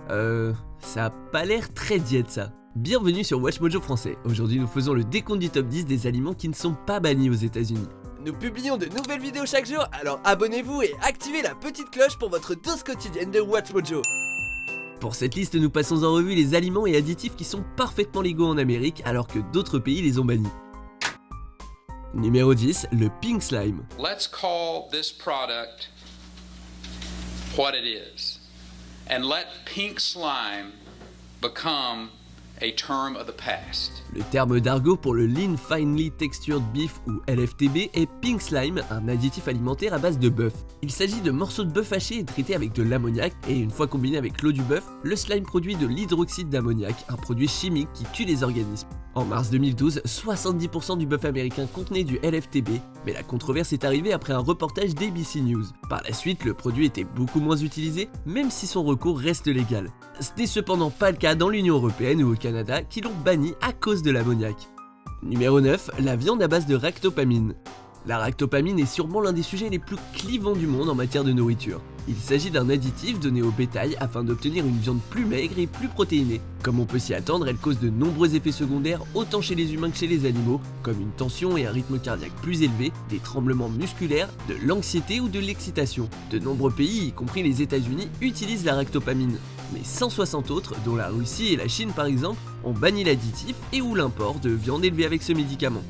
Ça a pas l'air très diète ça. Bienvenue sur Watch Mojo français. Aujourd'hui nous faisons le décompte du top 10 des aliments qui ne sont pas bannis aux États-Unis. Nous publions de nouvelles vidéos chaque jour, alors abonnez-vous et activez la petite cloche pour votre dose quotidienne de Watch Mojo. Pour cette liste, nous passons en revue les aliments et additifs qui sont parfaitement légaux en Amérique alors que d'autres pays les ont bannis. Numéro 10, le Pink Slime. Let's call this product what it is, and let pink slime become a term of the past. Le terme d'argot pour le Lean Finely Textured Beef ou LFTB est Pink Slime, un additif alimentaire à base de bœuf. Il s'agit de morceaux de bœuf hachés et traités avec de l'ammoniac et une fois combiné avec l'eau du bœuf, le slime produit de l'hydroxyde d'ammoniac, un produit chimique qui tue les organismes. En mars 2012, 70% du bœuf américain contenait du LFTB, mais la controverse est arrivée après un reportage d'ABC News. Par la suite, le produit était beaucoup moins utilisé, même si son recours reste légal. Ce n'est cependant pas le cas dans l'Union Européenne ou au Canada, qui l'ont banni à cause de l'ammoniac. Numéro 9, la viande à base de ractopamine. La ractopamine est sûrement l'un des sujets les plus clivants du monde en matière de nourriture. Il s'agit d'un additif donné au bétail afin d'obtenir une viande plus maigre et plus protéinée. Comme on peut s'y attendre, elle cause de nombreux effets secondaires autant chez les humains que chez les animaux, comme une tension et un rythme cardiaque plus élevé, des tremblements musculaires, de l'anxiété ou de l'excitation. De nombreux pays, y compris les États-Unis, utilisent la ractopamine. Mais 160 autres, dont la Russie et la Chine par exemple, ont banni l'additif et ou l'import de viande élevée avec ce médicament.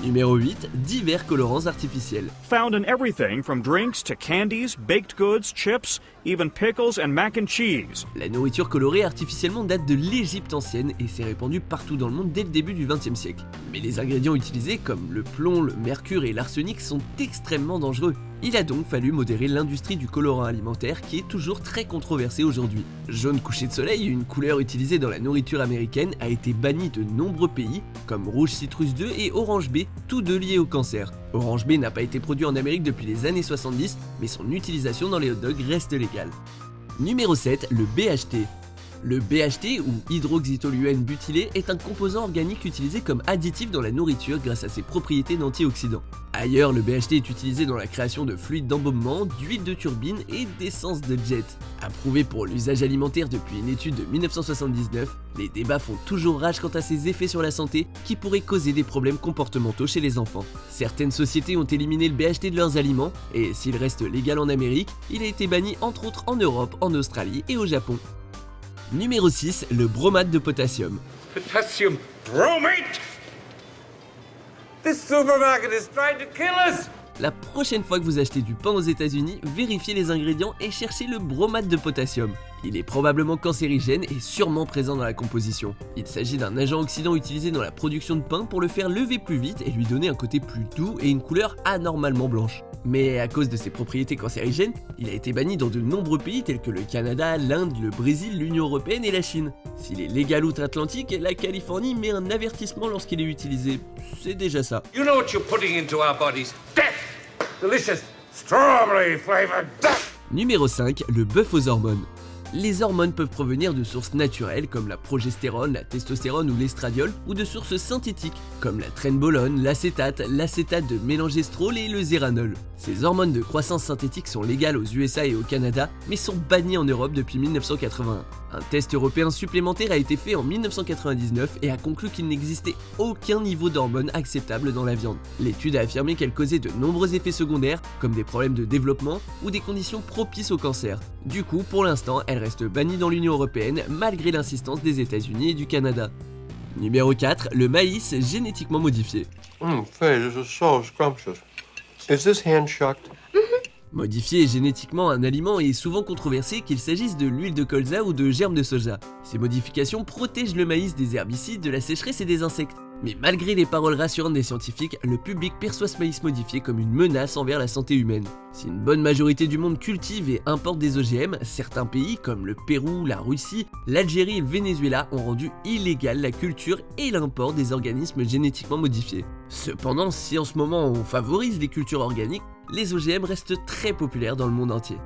Numéro 8, divers colorants artificiels. Found in everything from drinks to candies, baked goods, chips, even pickles and mac and cheese. La nourriture colorée artificiellement date de l'Égypte ancienne et s'est répandue partout dans le monde dès le début du XXe siècle. Mais les ingrédients utilisés comme le plomb, le mercure et l'arsenic sont extrêmement dangereux. Il a donc fallu modérer l'industrie du colorant alimentaire qui est toujours très controversée aujourd'hui. Jaune couché de soleil, une couleur utilisée dans la nourriture américaine, a été bannie de nombreux pays comme rouge citrus 2 et orange B, tous deux liés au cancer. Orange B n'a pas été produit en Amérique depuis les années 70, mais son utilisation dans les hot dogs reste légale. Numéro 7, le BHT. Le BHT ou hydroxytoluène butylé est un composant organique utilisé comme additif dans la nourriture grâce à ses propriétés d'antioxydant. Ailleurs, le BHT est utilisé dans la création de fluides d'embaumement, d'huile de turbine et d'essence de jet. Approuvé pour l'usage alimentaire depuis une étude de 1979, les débats font toujours rage quant à ses effets sur la santé qui pourraient causer des problèmes comportementaux chez les enfants. Certaines sociétés ont éliminé le BHT de leurs aliments et s'il reste légal en Amérique, il a été banni entre autres en Europe, en Australie et au Japon. Numéro 6, le bromate de potassium. Potassium bromate! This supermarket is trying to kill us! La prochaine fois que vous achetez du pain aux États-Unis, vérifiez les ingrédients et cherchez le bromate de potassium. Il est probablement cancérigène et sûrement présent dans la composition. Il s'agit d'un agent oxydant utilisé dans la production de pain pour le faire lever plus vite et lui donner un côté plus doux et une couleur anormalement blanche. Mais à cause de ses propriétés cancérigènes, il a été banni dans de nombreux pays tels que le Canada, l'Inde, le Brésil, l'Union Européenne et la Chine. S'il est légal outre-Atlantique, la Californie met un avertissement lorsqu'il est utilisé. C'est déjà ça. You know what you're putting into our bodies? Death! Delicious strawberry flavored death! Numéro 5, le bœuf aux hormones. Les hormones peuvent provenir de sources naturelles comme la progestérone, la testostérone ou l'estradiol, ou de sources synthétiques comme la trenbolone, l'acétate de mélangestrol et le zéranol. Ces hormones de croissance synthétique sont légales aux USA et au Canada, mais sont bannies en Europe depuis 1981. Un test européen supplémentaire a été fait en 1999 et a conclu qu'il n'existait aucun niveau d'hormones acceptable dans la viande. L'étude a affirmé qu'elle causait de nombreux effets secondaires, comme des problèmes de développement ou des conditions propices au cancer. Du coup, pour l'instant, elle reste bannie dans l'Union Européenne malgré l'insistance des États-Unis et du Canada. Numéro 4, le maïs génétiquement modifié. Faye, this is so scrumptious. Is this hand-shucked? Modifier génétiquement un aliment est souvent controversé qu'il s'agisse de l'huile de colza ou de germes de soja. Ces modifications protègent le maïs des herbicides, de la sécheresse et des insectes. Mais malgré les paroles rassurantes des scientifiques, le public perçoit ce maïs modifié comme une menace envers la santé humaine. Si une bonne majorité du monde cultive et importe des OGM, certains pays comme le Pérou, la Russie, l'Algérie et le Venezuela ont rendu illégale la culture et l'import des organismes génétiquement modifiés. Cependant, si en ce moment on favorise les cultures organiques, les OGM restent très populaires dans le monde entier.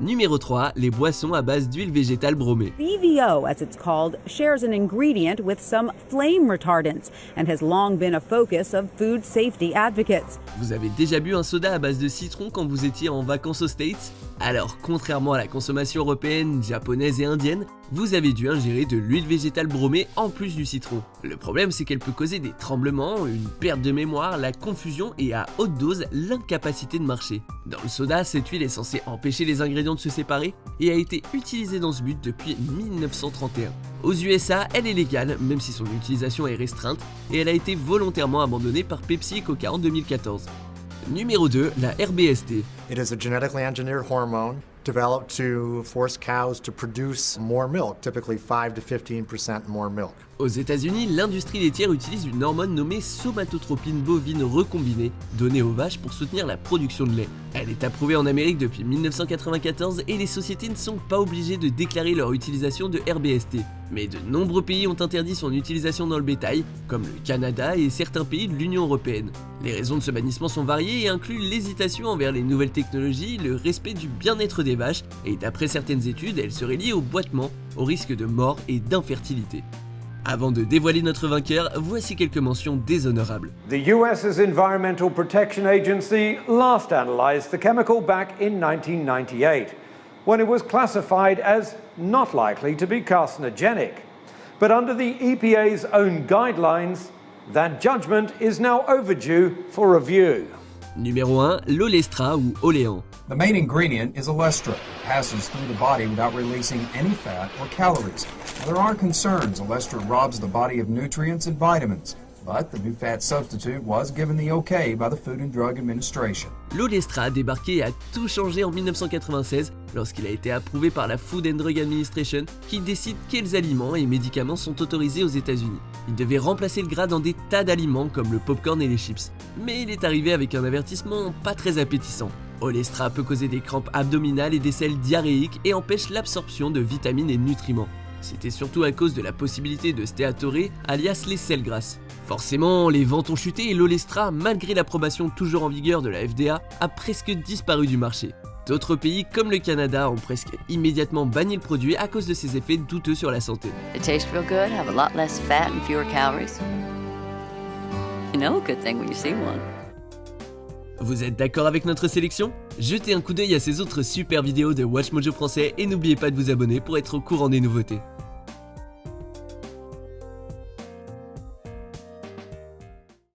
Numéro 3, les boissons à base d'huile végétale bromée. BVO, as it's called, shares an ingredient with some flame retardants and has long been a focus of food safety advocates. Vous avez déjà bu un soda à base de citron quand vous étiez en vacances aux States? Alors, contrairement à la consommation européenne, japonaise et indienne, vous avez dû ingérer de l'huile végétale bromée en plus du citron. Le problème, c'est qu'elle peut causer des tremblements, une perte de mémoire, la confusion et à haute dose, l'incapacité de marcher. Dans le soda, cette huile est censée empêcher les ingrédients de se séparer et a été utilisée dans ce but depuis 1931. Aux USA, elle est légale, même si son utilisation est restreinte, et elle a été volontairement abandonnée par Pepsi et Coca en 2014. Numéro 2, la RBST. It is a genetically engineered hormone developed to force cows to produce more milk, typically 5 to 15% more milk. Aux États-Unis, l'industrie laitière utilise une hormone nommée somatotropine bovine recombinée, donnée aux vaches pour soutenir la production de lait. Elle est approuvée en Amérique depuis 1994 et les sociétés ne sont pas obligées de déclarer leur utilisation de RBST. Mais de nombreux pays ont interdit son utilisation dans le bétail, comme le Canada et certains pays de l'Union européenne. Les raisons de ce bannissement sont variées et incluent l'hésitation envers les nouvelles technologies, le respect du bien-être des vaches, et d'après certaines études, elle serait liée au boitement, au risque de mort et d'infertilité. Avant de dévoiler notre vainqueur, voici quelques mentions déshonorables. The US's Environmental Protection Agency last analyzed the chemical back in 1998, when it was classified as not likely to be carcinogenic. But under the EPA's own guidelines, that judgment is now overdue for review. Numéro 1, l'olestra ou oléan. The main ingredient is olestra. It passes through the body without releasing any fat or calories. Now, there are concerns olestra robs the body of nutrients and vitamins, but the new fat substitute was given the okay by the Food and Drug Administration. L'olestra a débarqué et a tout changé en 1996 lorsqu'il a été approuvé par la Food and Drug Administration qui décide quels aliments et médicaments sont autorisés aux États-Unis. Il devait remplacer le gras dans des tas d'aliments comme le popcorn et les chips. Mais il est arrivé avec un avertissement pas très appétissant. Olestra peut causer des crampes abdominales et des selles diarrhéiques et empêche l'absorption de vitamines et nutriments. C'était surtout à cause de la possibilité de stéatorée, alias les sels grasses. Forcément, les ventes ont chuté et l'olestra, malgré l'approbation toujours en vigueur de la FDA, a presque disparu du marché. D'autres pays comme le Canada ont presque immédiatement banni le produit à cause de ses effets douteux sur la santé. They taste real good, have a lot less fat and fewer calories. You know a good thing when you see one. Vous êtes d'accord avec notre sélection? Jetez un coup d'œil à ces autres super vidéos de WatchMojo français et n'oubliez pas de vous abonner pour être au courant des nouveautés.